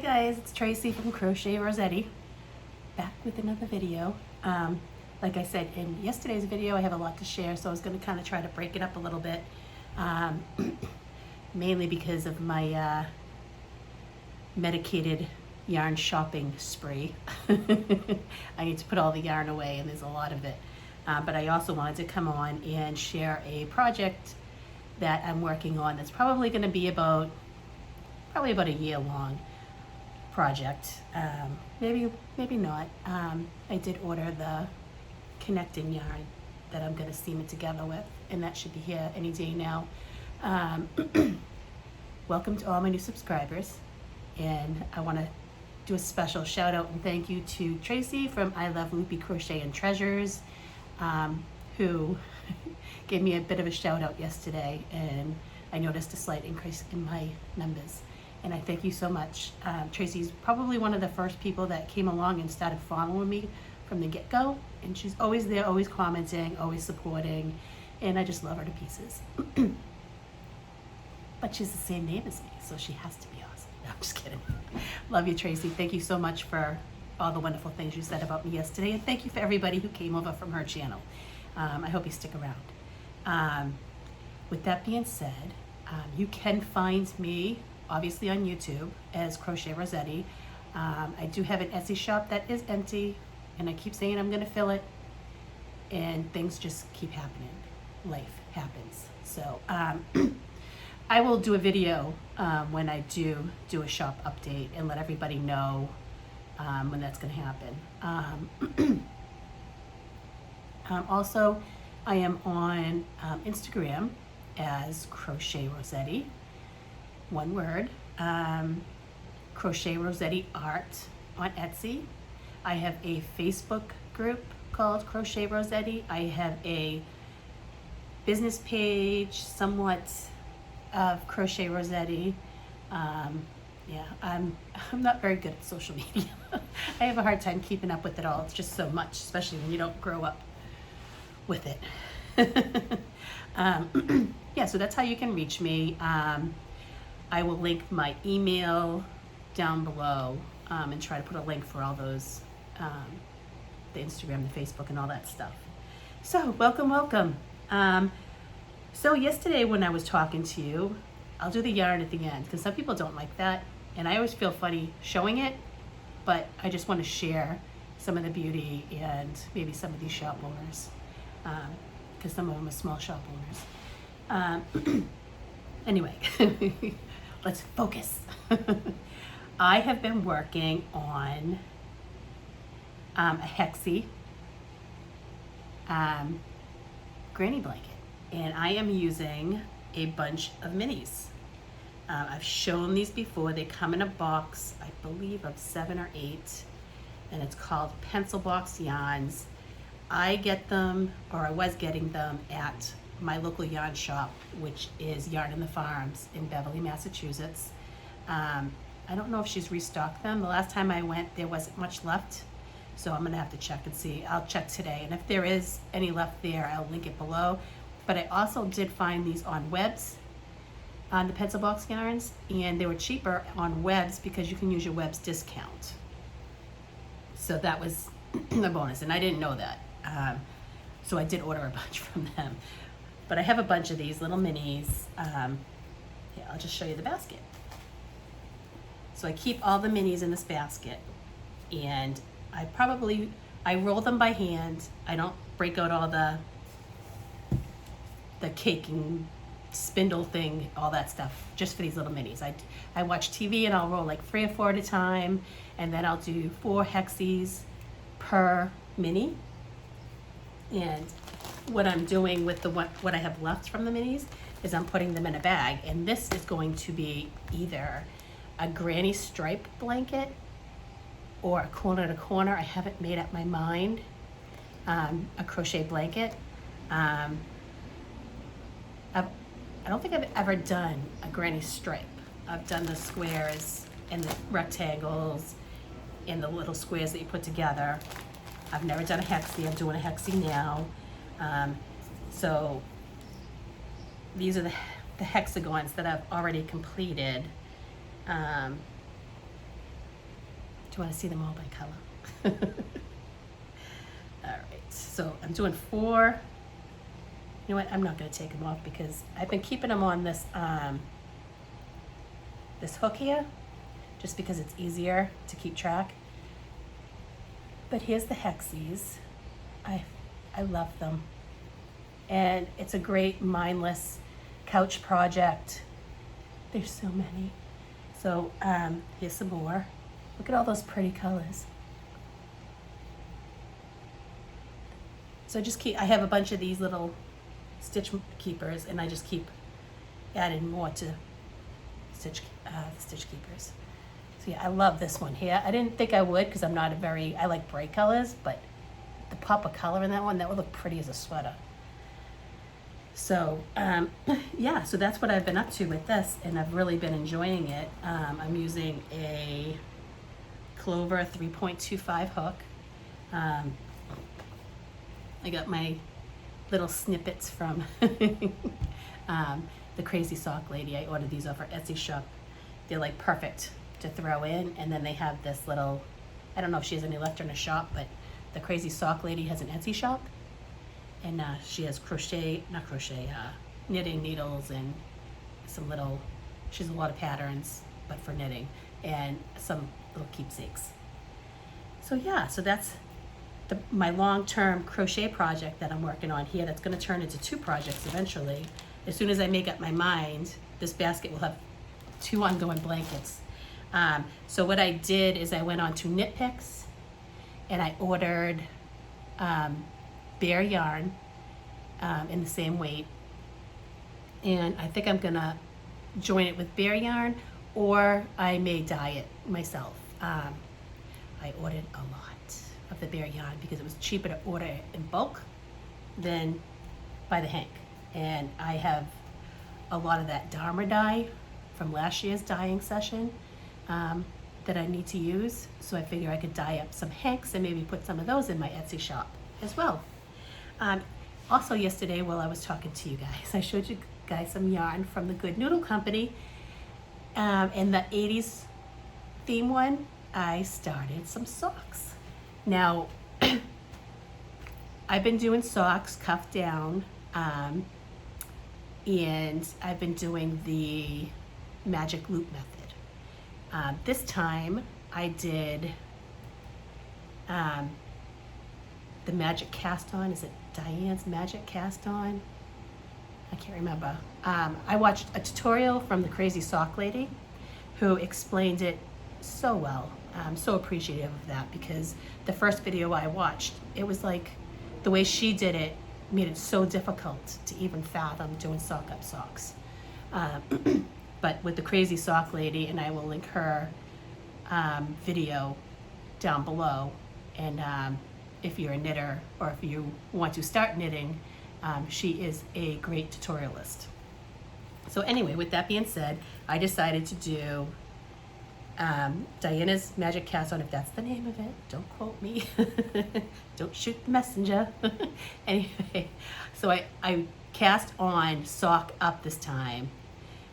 guys, it's Tracy from Crochet Rossetti, back with another video. Like I said in yesterday's video, I have a lot to share, so I was going to kind of try to break it up a little bit, mainly because of my medicated yarn shopping spree. I need to put all the yarn away, and there's a lot of it. But I also wanted to come on and share a project that I'm working on that's probably going to be about a year long project. Maybe not. I did order the connecting yarn that I'm going to seam it together with, and that should be here any day now. Welcome to all my new subscribers, and I want to do a special shout out and thank you to Tracy from I Love Loopy Crochet and Treasures, who gave me a bit of a shout out yesterday, and I noticed a slight increase in my numbers, and I thank you so much. Tracy's probably one of the first people that came along and started following me from the get-go, and she's always there, always commenting, always supporting, and I just love her to pieces. But she's the same name as me, so she has to be awesome. No, I'm just kidding. Love you, Tracy. Thank you so much for all the wonderful things you said about me yesterday, and thank you for everybody who came over from her channel. I hope you stick around. With that being said, you can find me obviously on YouTube as Crochet Rossetti. I do have an Etsy shop that is empty, and I keep saying I'm going to fill it, and things just keep happening. Life happens. So I will do a video when I do a shop update and let everybody know when that's going to happen. Also, I am on Instagram as Crochet Rossetti, one word. Crochet Rossetti Art on Etsy. I have a Facebook group called Crochet Rossetti. I have a business page, somewhat, of Crochet Rossetti. Yeah, I'm not very good at social media. I have a hard time keeping up with it all. It's just so much, especially when you don't grow up with it. Yeah, so that's how you can reach me. I will link my email down below, and try to put a link for all those, the Instagram, the Facebook, and all that stuff. So welcome. So yesterday when I was talking to you, I'll do the yarn at the end because some people don't like that, and I always feel funny showing it, but I just want to share some of the beauty and maybe some of these shop owners, because some of them are small shop owners. Anyway, let's focus. I have been working on a Hexie granny blanket, and I am using a bunch of minis. I've shown these before. They come in a box, I believe, of 7 or 8, and it's called Pencil Box Yarns. I get them, or I was getting them, at my local yarn shop, which is Yarn in the Farms in Beverly, Massachusetts. I don't know if she's restocked them. The last time I went, there wasn't much left, so I'm gonna have to check and see. I'll check today, and if there is any left there, I'll link it below. But I also did find these on Webs, on the Pencil Box Yarns, and they were cheaper on Webs because you can use your Webs discount. So that was the bonus, and I didn't know that. So I did order a bunch from them. But I have a bunch of these little minis. Yeah, I'll just show you the basket. So I keep all the minis in this basket, and I roll them by hand. I don't break out all the caking spindle thing, all that stuff, just for these little minis. I watch TV and I'll roll like 3 or 4 at a time, and then I'll do 4 hexies per mini. And what I'm doing with what I have left from the minis is I'm putting them in a bag, and this is going to be either a granny stripe blanket or a corner to corner. I haven't made up my mind. A crochet blanket. I don't think I've ever done a granny stripe. I've done the squares and the rectangles and the little squares that you put together. I've never done a hexie. I'm doing a hexie now. So these are the hexagons that I've already completed. Do you want to see them all by color? All right, so I'm doing 4. You know what, I'm not gonna take them off because I've been keeping them on this, this hook here, just because it's easier to keep track. But here's the hexies. I love them. And it's a great mindless couch project. There's so many. So here's some more. Look at all those pretty colors. So I have a bunch of these little stitch keepers, and I just keep adding more to stitch keepers. So yeah, I love this one here. I didn't think I would because I'm not I like bright colors, but the pop of color in that one, that would look pretty as a sweater. So yeah, so that's what I've been up to with this, and I've really been enjoying it. I'm using a Clover 3.25 hook. I got my little snippets from the Crazy Sock Lady. I ordered these off her Etsy shop. They're like perfect to throw in, and then they have this little, I don't know if she has any left in her shop, but the Crazy Sock Lady has an Etsy shop, and she has knitting needles and some little, she has a lot of patterns, but for knitting, and some little keepsakes. So yeah, so that's my long-term crochet project that I'm working on here. That's going to turn into 2 projects eventually. As soon as I make up my mind, this basket will have 2 ongoing blankets. So what I did is I went on to Knit Picks, and I ordered bare yarn in the same weight, and I think I'm gonna join it with bare yarn, or I may dye it myself. I ordered a lot of the bare yarn because it was cheaper to order it in bulk than by the hank, and I have a lot of that Dharma dye from last year's dyeing session that I need to use, so I figure I could dye up some hanks and maybe put some of those in my Etsy shop as well. Also yesterday, while I was talking to you guys, I showed you guys some yarn from the Good Noodle Company. In the 80s theme one, I started some socks. Now, I've been doing socks cuffed down, and I've been doing the magic loop method. This time I did the magic cast on. Is it Diane's magic cast on? I can't remember. I watched a tutorial from the Crazy Sock Lady who explained it so well. I'm so appreciative of that, because the first video I watched, it was like the way she did it made it so difficult to even fathom doing sock up socks. But with the Crazy Sock Lady, and I will link her video down below, and if you're a knitter or if you want to start knitting, she is a great tutorialist. So anyway, with that being said, I decided to do Diana's Magic Cast On, if that's the name of it. Don't quote me. Don't shoot the messenger. Anyway, so I cast on sock up this time,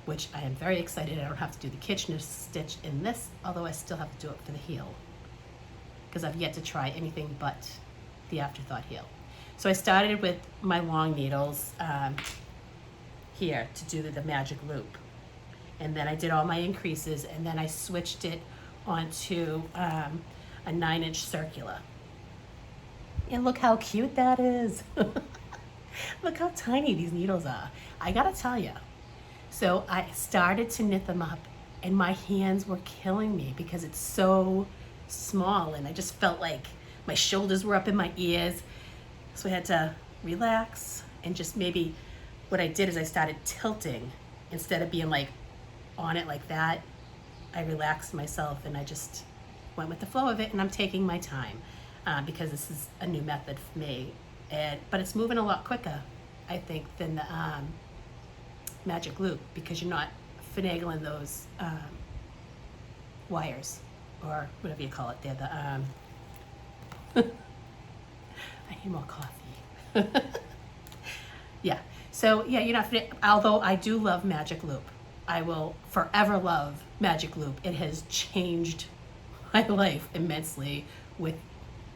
which I am very excited. I don't have to do the Kitchener stitch in this, although I still have to do it for the heel, because I've yet to try anything but the afterthought heel. So I started with my long needles here to do the magic loop. And then I did all my increases, and then I switched it onto a 9-inch circular. And look how cute that is. Look how tiny these needles are. I gotta tell you. So I started to knit them up, and my hands were killing me because it's so small, and I just felt like my shoulders were up in my ears. So I had to relax, and just maybe what I did is I started tilting instead of being like on it like that. I relaxed myself, and I just went with the flow of it, and I'm taking my time because this is a new method for me, but it's moving a lot quicker, I think, than the magic loop, because you're not finagling those wires, or whatever you call it. They're the I need more coffee. Yeah, so yeah, you're not, although I do love magic loop. I will forever love magic loop. It has changed my life immensely with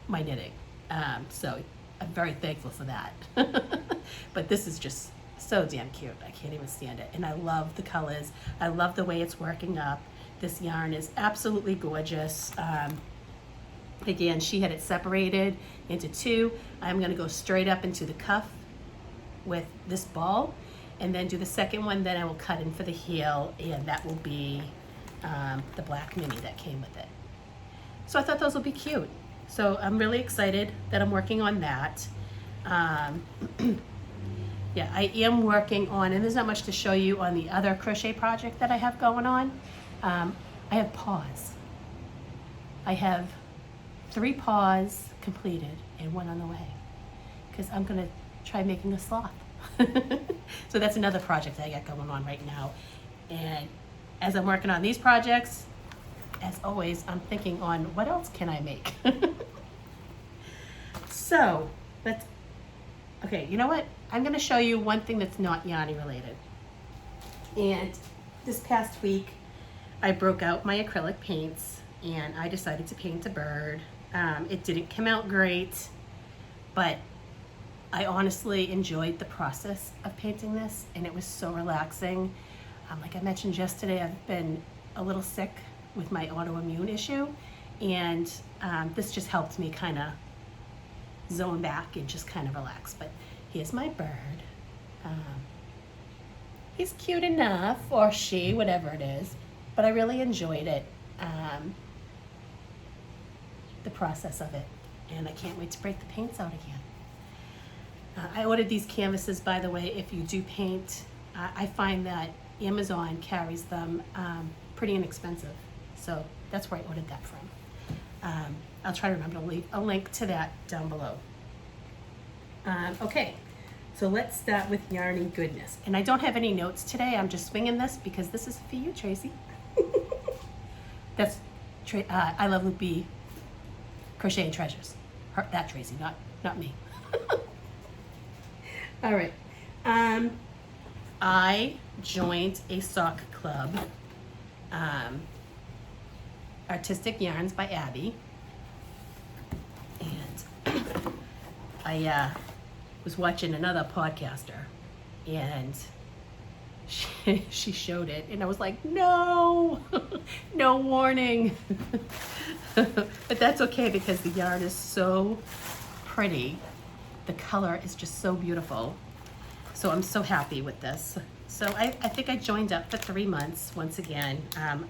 my knitting. So I'm very thankful for that. But this is just so damn cute. I can't even stand it. And I love the colors. I love the way it's working up. This yarn is absolutely gorgeous. Again, she had it separated into two. I'm gonna go straight up into the cuff with this ball and then do the second one. Then I will cut in for the heel, and that will be the black mini that came with it. So I thought those will be cute. So I'm really excited that I'm working on that. Yeah, I am working on, and there's not much to show you on the other crochet project that I have going on. I have paws. I have 3 paws completed and 1 on the way, because I'm gonna try making a sloth. So that's another project I got going on right now. And as I'm working on these projects, as always, I'm thinking on what else can I make? So let's, okay, you know what? I'm gonna show you one thing that's not yarny related. And this past week, I broke out my acrylic paints and I decided to paint a bird. It didn't come out great, but I honestly enjoyed the process of painting this, and it was so relaxing. Like I mentioned yesterday, I've been a little sick with my autoimmune issue, and this just helped me kind of zone back and just kind of relax. But here's my bird. He's cute enough, or she, whatever it is, but I really enjoyed it, the process of it, and I can't wait to break the paints out again. I ordered these canvases, by the way. If you do paint, I find that Amazon carries them pretty inexpensive, so that's where I ordered that from. I'll try to remember to leave a link to that down below. Okay, so let's start with yarny goodness. And I don't have any notes today. I'm just swinging this because this is for you, Tracy. That's I Love Loopy Crochet and Treasures. That Tracy, not me. All right. I joined a sock club, Artistic Yarns by Abby, and I was watching another podcaster, and she showed it, and I was like, no, no warning. But that's okay because the yarn is so pretty. The color is just so beautiful. So I'm so happy with this. So I think I joined up for 3 months once again.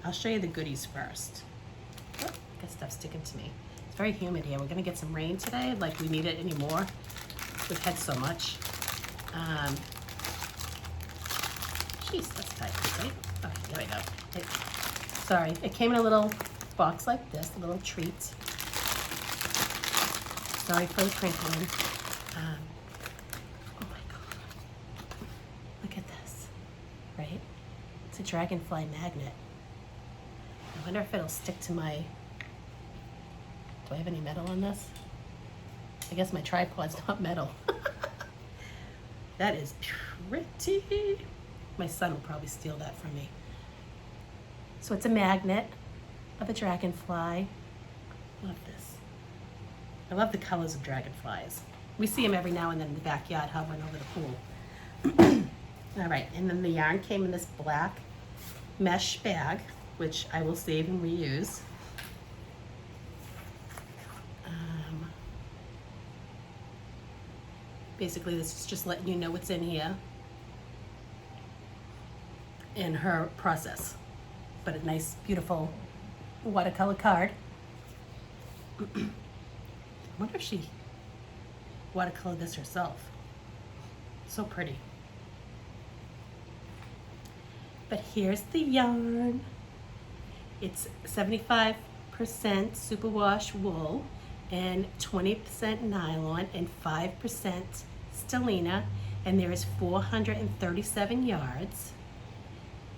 I'll show you the goodies first. Oh, got stuff sticking to me. It's very humid here. We're gonna get some rain today, like we need it anymore. We've had so much. Jeez, that's tight, right? Okay, there we go. Sorry, it came in a little box like this, a little treat. Sorry for the crinkling. Oh my God. Look at this, right? It's a dragonfly magnet. I wonder if it'll stick to my, do I have any metal on this? I guess my tripod's not metal. That is pretty. My son will probably steal that from me. So it's a magnet of a dragonfly. Love this. I love the colors of dragonflies. We see them every now and then in the backyard hovering over the pool. All right, and then the yarn came in this black mesh bag, which I will save and reuse. Basically, this is just letting you know what's in here and her process. But a nice, beautiful watercolor card. I wonder if she watercolored this herself. So pretty. But here's the yarn. It's 75% superwash wool and 20% nylon and 5% stellina, and there is 437 yards.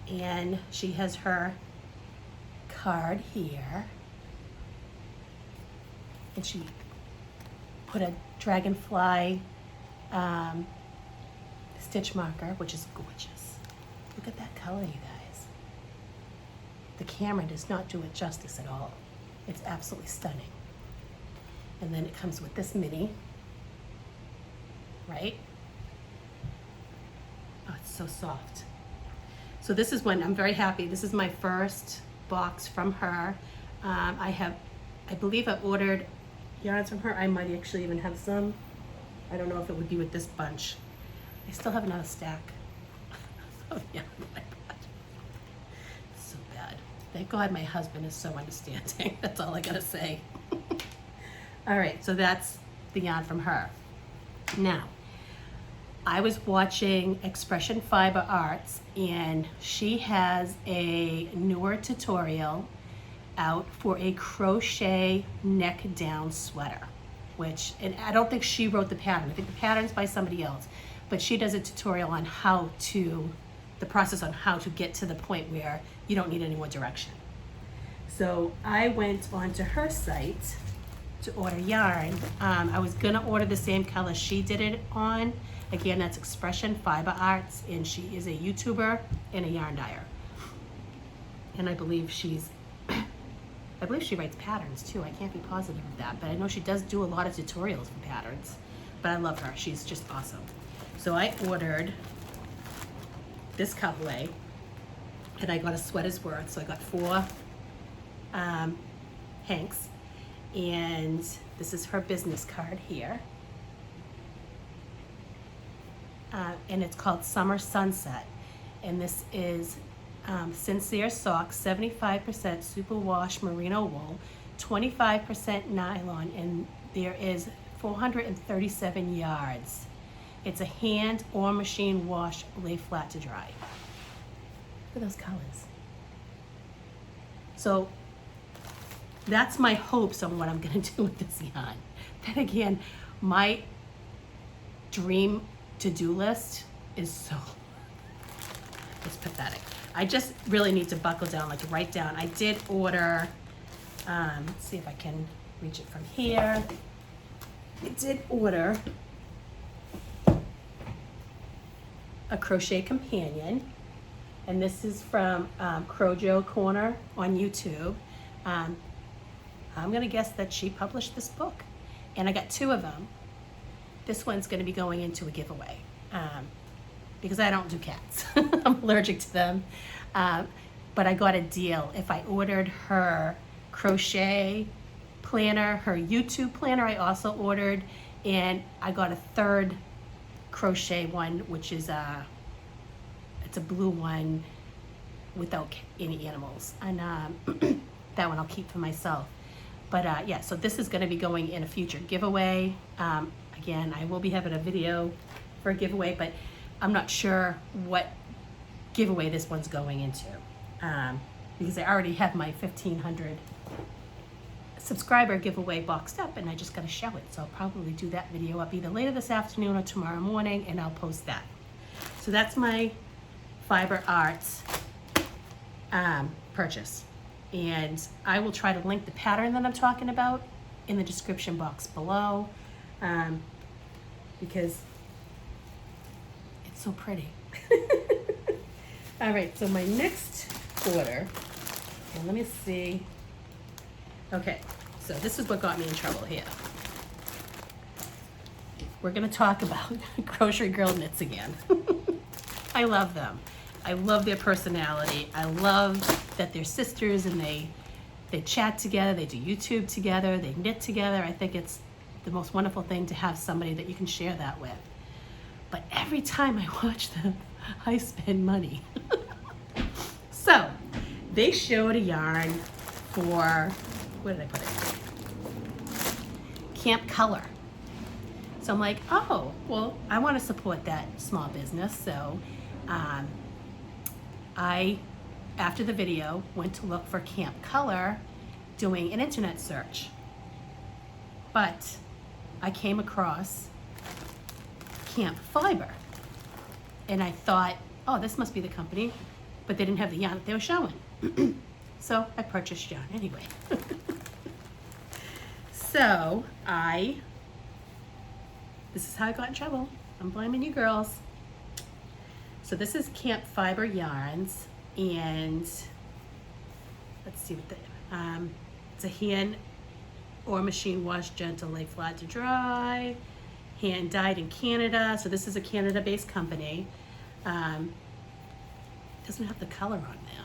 And she has her card here, and she put a dragonfly stitch marker, which is gorgeous. Look at that color, you guys. The camera does not do it justice at all. It's absolutely stunning. And then it comes with this mini, right? Oh, it's so soft. So this is when I'm very happy. This is my first box from her. I believe I ordered yarns from her. I might actually even have some. I don't know if it would be with this bunch. I still have another stack of yarn. Oh my God. It's so bad. Thank God my husband is so understanding. That's all I gotta say. All right, so that's the yarn from her. Now, I was watching Expression Fiber Arts, and she has a newer tutorial out for a crochet neck down sweater, and I don't think she wrote the pattern. I think the pattern's by somebody else, but she does a tutorial on the process on how to get to the point where you don't need any more direction. So I went onto her site to order yarn. I was gonna order the same color she did it on. Again, that's Expression Fiber Arts, and she is a YouTuber and a yarn dyer. And I believe she writes patterns too. I can't be positive of that, but I know she does do a lot of tutorials for patterns. But I love her, she's just awesome. So I ordered this colorway, and I got a sweater's worth. So I got 4 hanks, and this is her business card here. And it's called Summer Sunset. And this is Sincere Socks, 75% superwash merino wool, 25% nylon, and there is 437 yards. It's a hand or machine wash, lay flat to dry. Look at those colors. So that's my hopes on what I'm gonna do with this yarn. Then again, my dream to-do list is it's pathetic. I just really need to buckle down, like to write down. I did order, let's see if I can reach it from here. I did order a crochet companion, and this is from Crochet Corner on YouTube. I'm gonna guess that she published this book, and I got 2 of them. This one's gonna be going into a giveaway because I don't do cats. I'm allergic to them. But I got a deal. If I ordered her crochet planner, her YouTube planner, I also ordered, and I got a 3rd crochet one, which is it's a blue one without any animals, and that one I'll keep for myself. But yeah, so this is going to be going in a future giveaway. Again, I will be having a video for a giveaway, but I'm not sure what giveaway this one's going into, because I already have my 1,500 subscriber giveaway boxed up, and I just got to show it. So I'll probably do that video up either later this afternoon or tomorrow morning, and I'll post that. So that's my Fiber Arts purchase, and I will try to link the pattern that I'm talking about in the description box below, because it's so pretty. All right, so my next order, and let me see. Okay, so this is what got me in trouble here. We're gonna talk about Grocery Girl Knits again. I love them. I love their personality. I love that they're sisters, and they chat together, they do YouTube together, they knit together. I think it's the most wonderful thing to have somebody that you can share that with. But every time I watch them, I spend money. So they showed a yarn for, where did I put it? Camp Color. So I'm like, oh, well, I want to support that small business. So I, after the video, went to look for Camp Color, doing an internet search. But I came across Camp Fiber, and I thought, oh, this must be the company, but they didn't have the yarn that they were showing. So I purchased yarn anyway. So this is how I got in trouble. I'm blaming you girls. So this is Camp Fiber yarns, and let's see what It's a hand or machine wash, gentle, lay flat to dry. Hand dyed in Canada. So this is a Canada-based company. Doesn't have the color on there.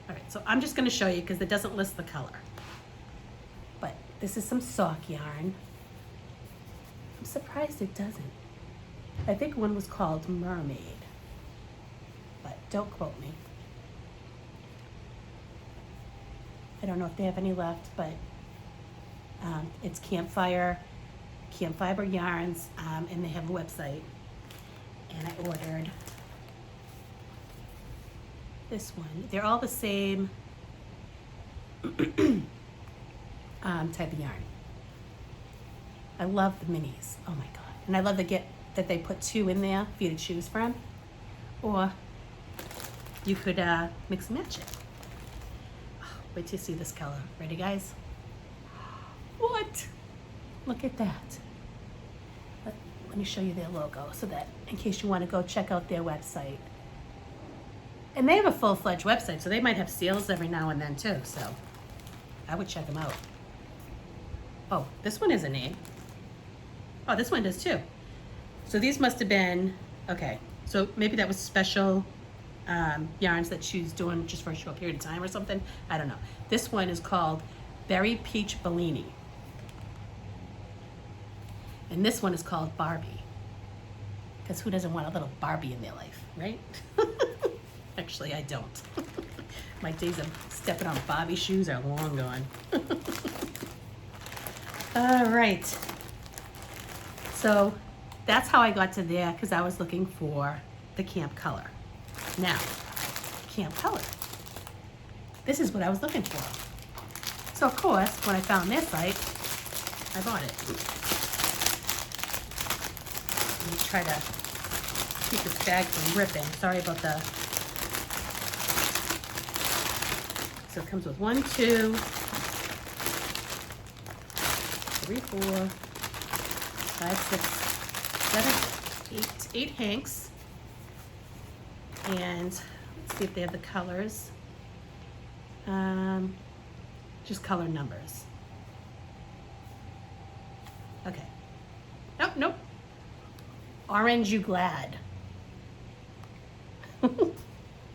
All right, so I'm just gonna show you because it doesn't list the color. But this is some sock yarn. I'm surprised it doesn't. I think one was called Mermaid, but don't quote me. I don't know if they have any left, but it's Campfire yarns, and they have a website. And I ordered this one. They're all the same type of yarn. I love the minis. Oh my god! And I love that they put 2 in there for you to choose from, or you could mix and match it. Oh, wait till you see this color. Ready, guys? What? Look at that. Let me show you their logo so that in case you want to go check out their website. And they have a full-fledged website, so they might have sales every now and then too, so I would check them out. Oh, this one is a name. Oh, this one does too. So these must have been, okay, so maybe that was special yarns that she's doing just for a short period of time or something. I don't know. This one is called Berry Peach Bellini. And this one is called Barbie. Because who doesn't want a little Barbie in their life, right? Actually, I don't. My days of stepping on Barbie shoes are long gone. All right. So that's how I got to there, because I was looking for the camp color. Now, camp color. This is what I was looking for. So of course, when I found their site, I bought it. Let me try to keep this bag from ripping. Sorry about the... So it comes with 1, 2, 3, 4, 5, 6, 7, 8 hanks. And let's see if they have the colors. Just color numbers. Okay. Nope, nope. Orange You Glad.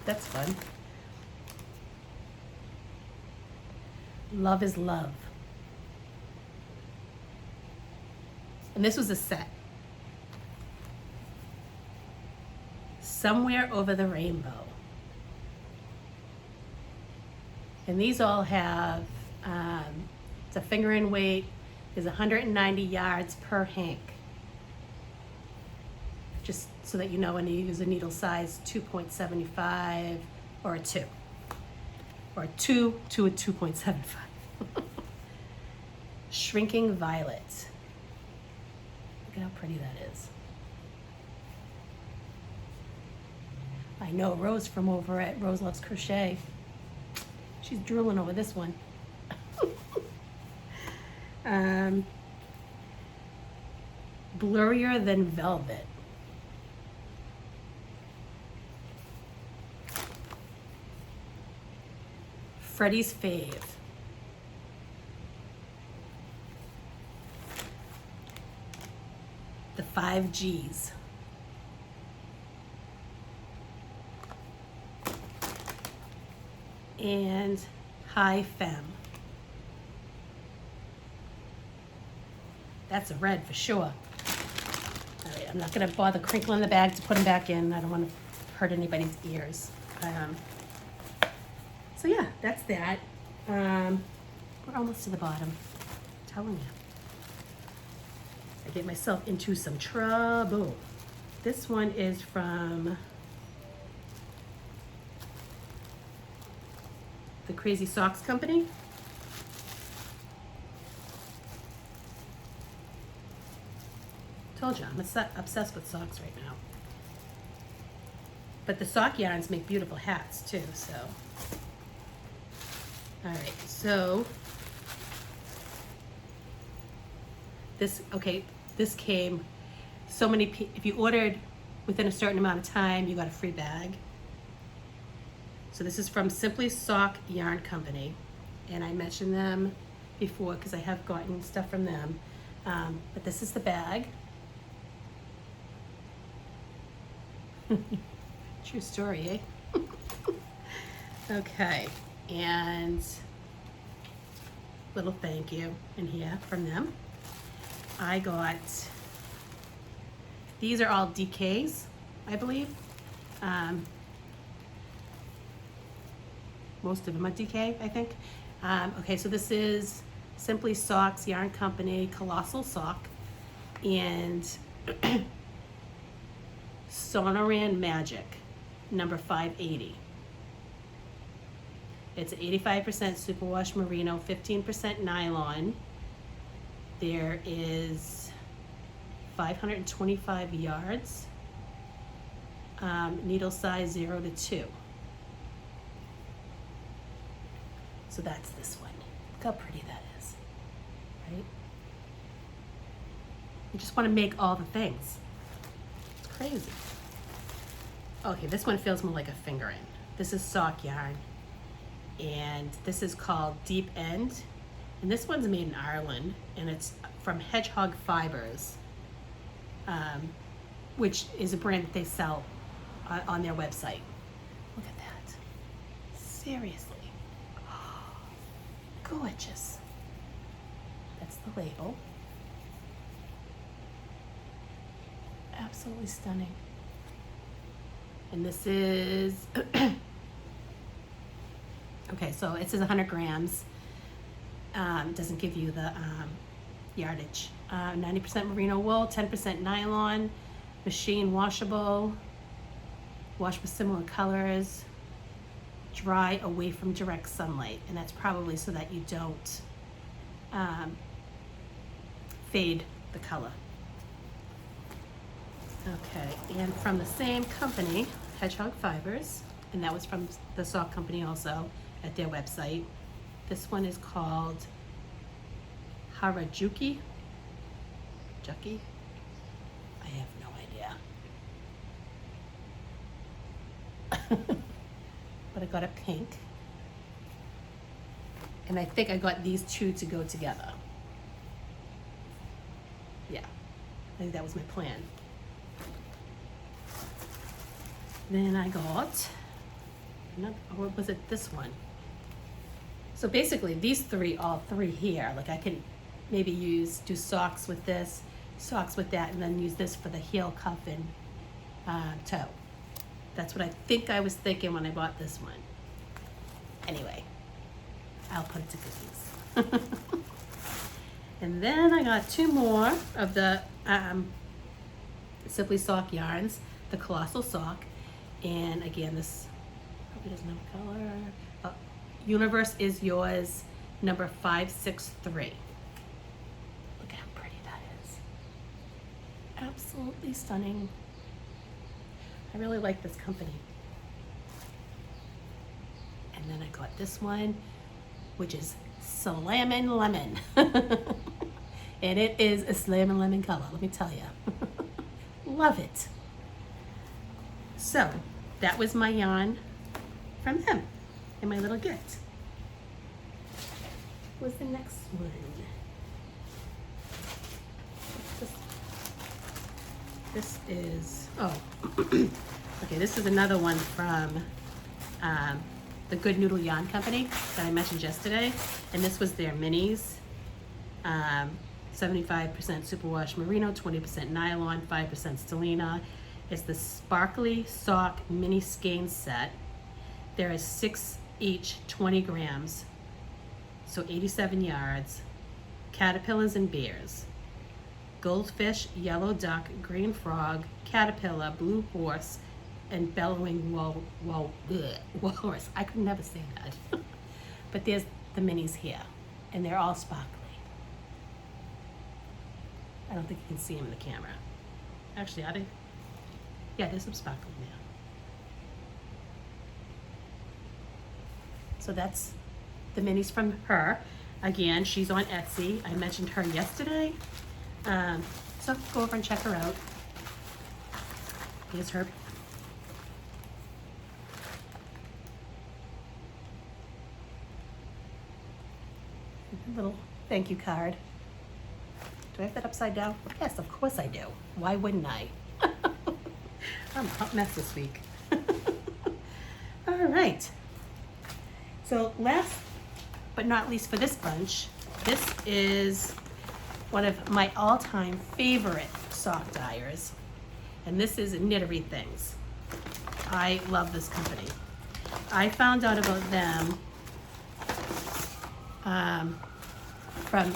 That's fun. Love is Love. And this was a set. Somewhere Over the Rainbow. And these all have, it's a fingering weight, is 190 yards per hank. Just so that you know when you use a needle size 2.75 or a 2. Or 2 to a 2.75. Shrinking Violet. Look at how pretty that is. I know Rose from over at Rose Loves Crochet. She's drooling over this one. Blurrier Than Velvet. Freddie's Fave. The 5 Gs. And High Femme. That's a red for sure. All right, I'm not gonna bother crinkling the bag to put them back in. I don't want to hurt anybody's ears. So yeah, that's that. We're almost to the bottom. I'm telling you. I get myself into some trouble. This one is from the Crazy Socks Company. Told you, I'm obsessed with socks right now. But the sock yarns make beautiful hats too, so. All right, so this came so many, if you ordered within a certain amount of time, you got a free bag. So this is from Simply Sock Yarn Company. and I mentioned them before because I have gotten stuff from them. But this is the bag. True story, eh? Okay, and little thank you in here from them. I got, these are all DKs, I believe. Most of them are DK, I think. Okay, so this is Simply Socks Yarn Company Colossal Sock, and Sonoran Magic, number 580. It's 85% superwash merino, 15% nylon. There is 525 yards, needle size 0 to 2. So that's this one. Look how pretty that is, right? You just want to make all the things. It's crazy. Okay, this one feels more like a fingering. This is sock yarn, and this is called Deep End, and this one's made in Ireland, and it's from Hedgehog Fibers, which is a brand that they sell on their website. Look at that. Seriously. Gorgeous. That's the label. Absolutely stunning. And this is, okay, so it says 100 grams. It doesn't give you the yardage. 90% merino wool, 10% nylon, machine washable, wash with similar colors, dry away from direct sunlight, and that's probably so that you don't fade the color. Okay, and from the same company, Hedgehog Fibers, and that was from the sock company also at their website. This one is called Harajuki. Juki? I have no idea. But I got a pink. And I think I got these two to go together. Yeah, I think that was my plan. Then I got, or was it this one? So basically these three, all three here, like I can maybe do socks with this, socks with that, and then use this for the heel, cuff, and toe. That's what I think I was thinking when I bought this one. Anyway, I'll put it to good use. And then I got two more of the Simply Sock yarns, the Colossal Sock. And again, this probably doesn't have a color. Universe is Yours, number 563. Look at how pretty that is. Absolutely stunning. I really like this company. And then I got this one, which is Slammin' Lemon. And it is a Slammin' Lemon color, let me tell you. Love it. So, that was my yarn from them and my little gift. What's the next one? This is, oh, okay, this is another one from the Good Noodle Yarn Company that I mentioned yesterday. And this was their minis. 75% superwash merino, 20% nylon, 5% stellina. It's the Sparkly Sock Mini Skein Set. There is 6 each, 20 grams. So 87 yards. Caterpillars and bears. Goldfish, yellow duck, green frog, caterpillar, blue horse, and bellowing walrus. I could never say that. But there's the minis here, and they're all sparkly. I don't think you can see them in the camera. Actually, are they? Yeah, there's some sparkle there. So that's the minis from her. Again, she's on Etsy. I mentioned her yesterday. So go over and check her out. Here's her. A little thank you card. Do I have that upside down? Yes, of course I do. Why wouldn't I? I'm a hot mess this week. All right. So last but not least for this bunch, this is one of my all-time favorite sock dyers. And this is Knitterly Things. I love this company. I found out about them from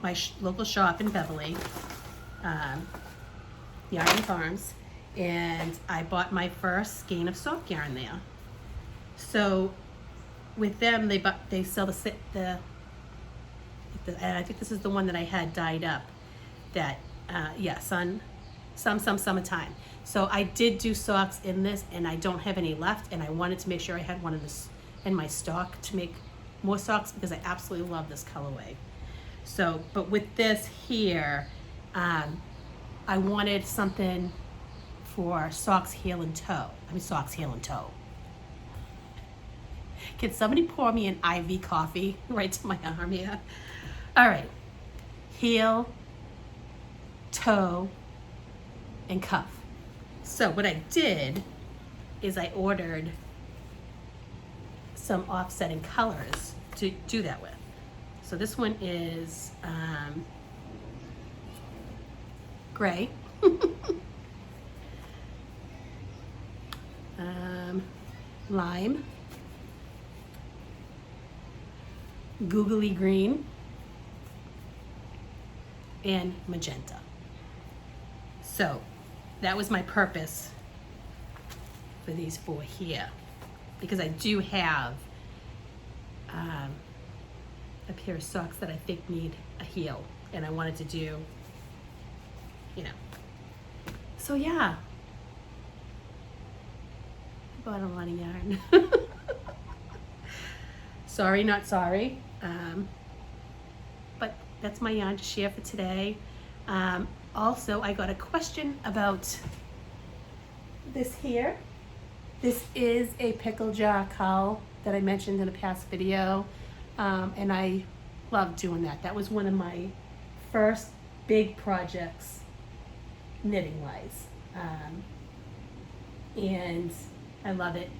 my local shop in Beverly, Yarn Farms, and I bought my first skein of sock yarn there. So with them, they sell the and I think this is the one that I had dyed up. That summertime. So I did do socks in this, and I don't have any left, and I wanted to make sure I had one of this in my stock to make more socks because I absolutely love this colorway. So, but with this here, I wanted something for socks, heel, and toe. Socks, heel, and toe. Can somebody pour me an IV coffee right to my arm here? All right, heel, toe, and cuff. So what I did is I ordered some offsetting colors to do that with. So this one is gray, lime, googly green, and magenta. So that was my purpose for these four here, because I do have a pair of socks that I think need a heel, and I wanted to do, so yeah, I bought a lot of yarn. Sorry, not sorry, but that's my yarn to share for today. Also, I got a question about this here. This is a pickle jar cowl that I mentioned in a past video, and I love doing that. That was one of my first big projects knitting wise, and I love it,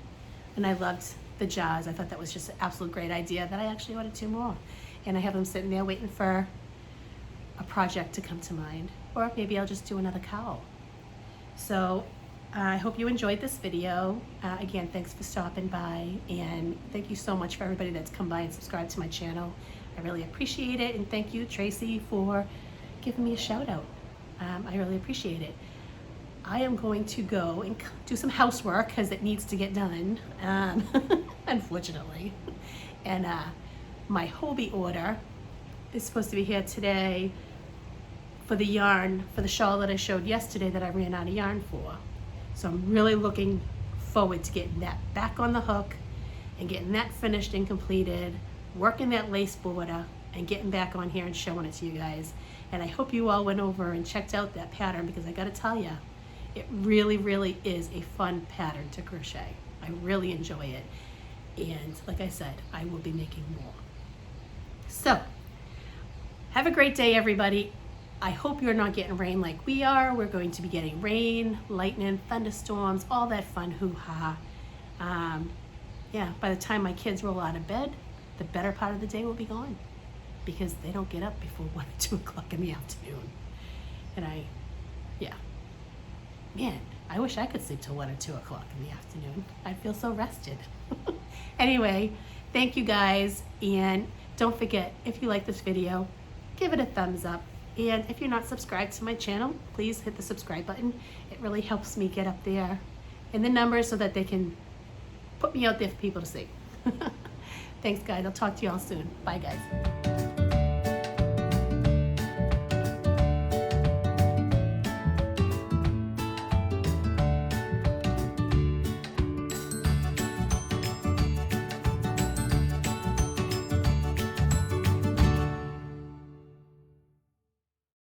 and I loved the jars. I thought that was just an absolute great idea that I actually ordered 2 more, and I have them sitting there waiting for a project to come to mind, or maybe I'll just do another cowl. So I hope you enjoyed this video. Again, thanks for stopping by, and thank you so much for everybody that's come by and subscribed to my channel. I really appreciate it, and thank you, Tracy, for giving me a shout out. I really appreciate it. I am going to go and do some housework because it needs to get done, unfortunately. And my Hobie order is supposed to be here today for the yarn, for the shawl that I showed yesterday that I ran out of yarn for. So I'm really looking forward to getting that back on the hook and getting that finished and completed, working that lace border, and getting back on here and showing it to you guys. And I hope you all went over and checked out that pattern, because I gotta tell you, it really, really is a fun pattern to crochet. I really enjoy it. And like I said, I will be making more. So, have a great day, everybody. I hope you're not getting rain like we are. We're going to be getting rain, lightning, thunderstorms, all that fun hoo-ha. Yeah, by the time my kids roll out of bed, the better part of the day will be gone, because they don't get up before 1 or 2 o'clock in the afternoon. And man, I wish I could sleep till 1 or 2 o'clock in the afternoon. I'd feel so rested. Anyway, thank you guys, and don't forget, if you like this video, give it a thumbs up. And if you're not subscribed to my channel, please hit the subscribe button. It really helps me get up there in the numbers so that they can put me out there for people to see. Thanks, guys. I'll talk to you all soon. Bye, guys.